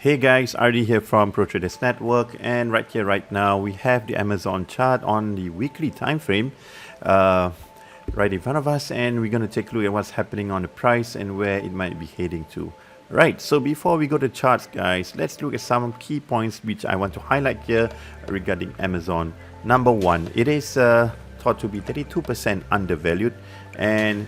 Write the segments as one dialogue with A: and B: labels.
A: Hey guys, RD here from ProTraders Network, and right here, right now, we have the Amazon chart on the weekly time frame right in front of us, and we're going to take a look at what's happening on the price and where it might be heading to. Right, so before we go to charts, guys, let's look at some key points which I want to highlight here regarding Amazon. Number one, it is thought to be 32% undervalued, and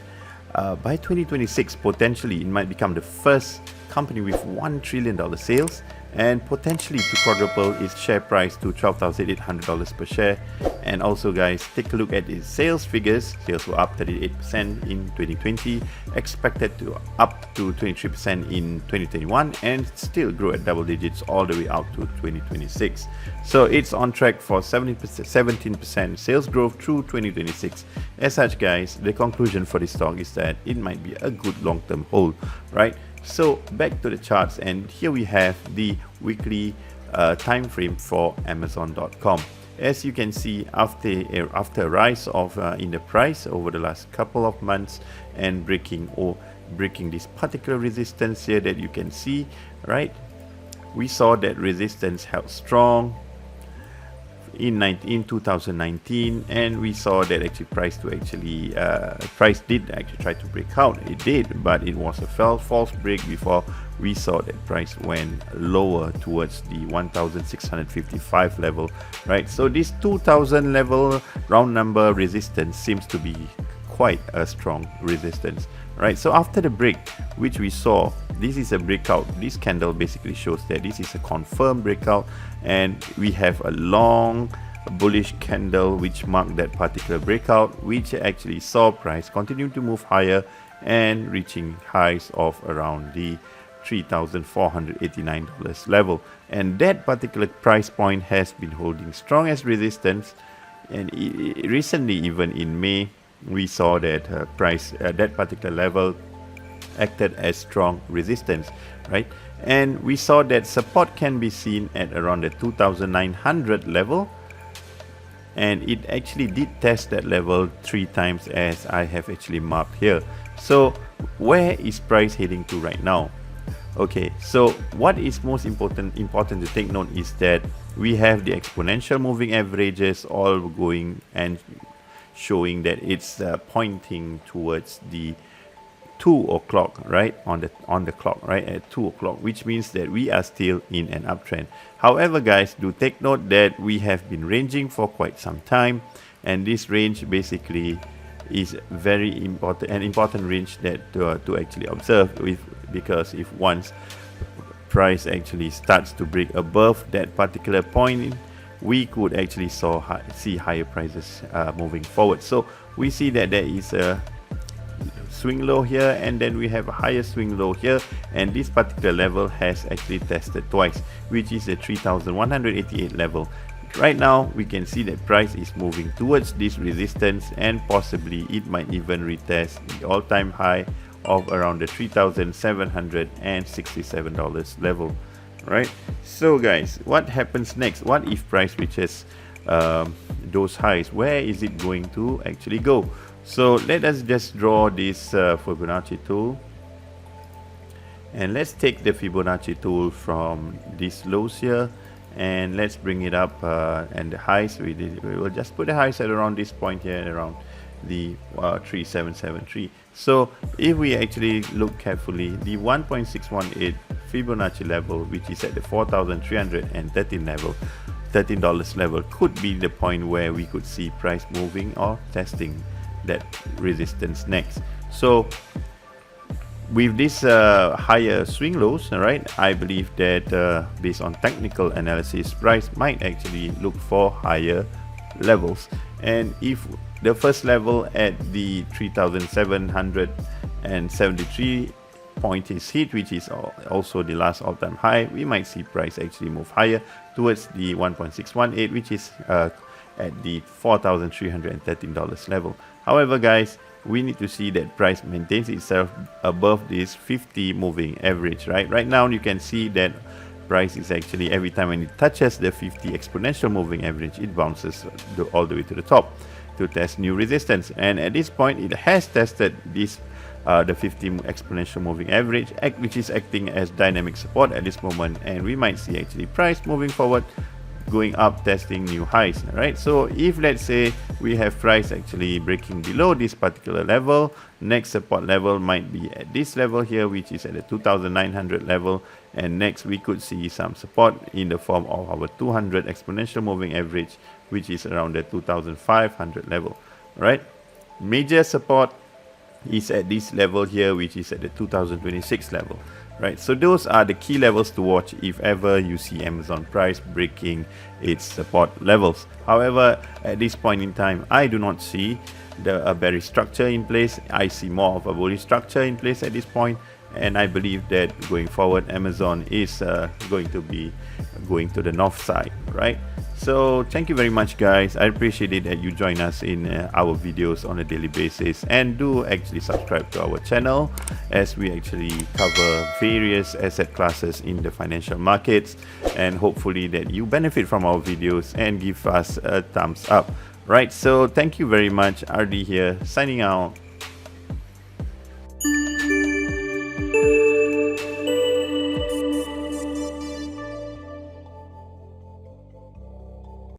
A: by 2026, potentially, it might become the first company with $1 trillion sales and potentially to quadruple its share price to $12,800 per share. And also, guys, take a look at its sales figures. Sales were up 38% in 2020, expected to up to 23% in 2021, and still grow at double digits all the way out to 2026. So it's on track for 17% sales growth through 2026. As such, guys, the conclusion for this stock is that it might be a good long-term hold, right? So back to the charts, and here we have the weekly time frame for Amazon.com. As you can see, after a rise of in the price over the last couple of months and breaking this particular resistance here that you can see, right? We saw that resistance held strong in 2019, and we saw that actually price did actually try to break out. It did, but it was a false break before we saw that price went lower towards the 1655 level, right? So this 2000 level round number resistance seems to be quite a strong resistance, right? So after the break which we saw, this is a breakout. This candle basically shows that this is a confirmed breakout, and we have a long bullish candle which marked that particular breakout, which actually saw price continue to move higher and reaching highs of around the $3,489 level. And that particular price point has been holding strong as resistance, and recently, even in May, we saw that that particular level acted as strong resistance, right? And we saw that support can be seen at around the 2900 level, and it actually did test that level 3 times, as I have actually marked here. So where is price heading to right now? Okay, so what is most important to take note is that we have the exponential moving averages all going and showing that it's pointing towards the 2 o'clock, right, on the clock, right, at 2 o'clock, which means that we are still in an uptrend. However, guys, do take note that we have been ranging for quite some time, and this range basically is very important range that to actually observe with, because if once price actually starts to break above that particular point, we could actually see higher prices moving forward. So we see that there is a swing low here, and then we have a higher swing low here, and this particular level has actually tested twice, which is the 3188 level. Right now we can see that price is moving towards this resistance, and possibly it might even retest the all-time high of around the $3,767 level, right? So guys, what happens next? What if price reaches those highs? Where is it going to actually go? So let us just draw this Fibonacci tool, and let's take the Fibonacci tool from these lows here, and let's bring it up, and the highs, we will just put the highs at around this point here, around the 3773. So if we actually look carefully, the 1.618 Fibonacci level, which is at the $4,313 level, could be the point where we could see price moving or testing that resistance next. So with this higher swing lows, right, I believe that based on technical analysis, price might actually look for higher levels. And if the first level at the 3773 point is hit, which is also the last all-time high, we might see price actually move higher towards the 1.618, which is at the $4,313 level. However, guys, we need to see that price maintains itself above this 50 moving average, right? Right now you can see that price is actually, every time when it touches the 50 exponential moving average, it bounces all the way to the top to test new resistance, and at this point it has tested this the 50 exponential moving average, which is acting as dynamic support at this moment, and we might see actually price moving forward, going up, testing new highs. Right, so if let's say we have price actually breaking below this particular level, next support level might be at this level here, which is at the 2900 level, and next we could see some support in the form of our 200 exponential moving average, which is around the 2500 level. Right, major support is at this level here, which is at the 2026 level. Right, so those are the key levels to watch if ever you see Amazon price breaking its support levels. However, at this point in time, I do not see a bearish structure in place. I see more of a bullish structure in place at this point, and I believe that going forward, Amazon is going to be going to the north side. Right, so thank you very much, guys. I appreciate it that you join us in our videos on a daily basis, and do actually subscribe to our channel as we actually cover various asset classes in the financial markets, and hopefully that you benefit from our videos and give us a thumbs up. Right, so thank you very much. RD here, signing out.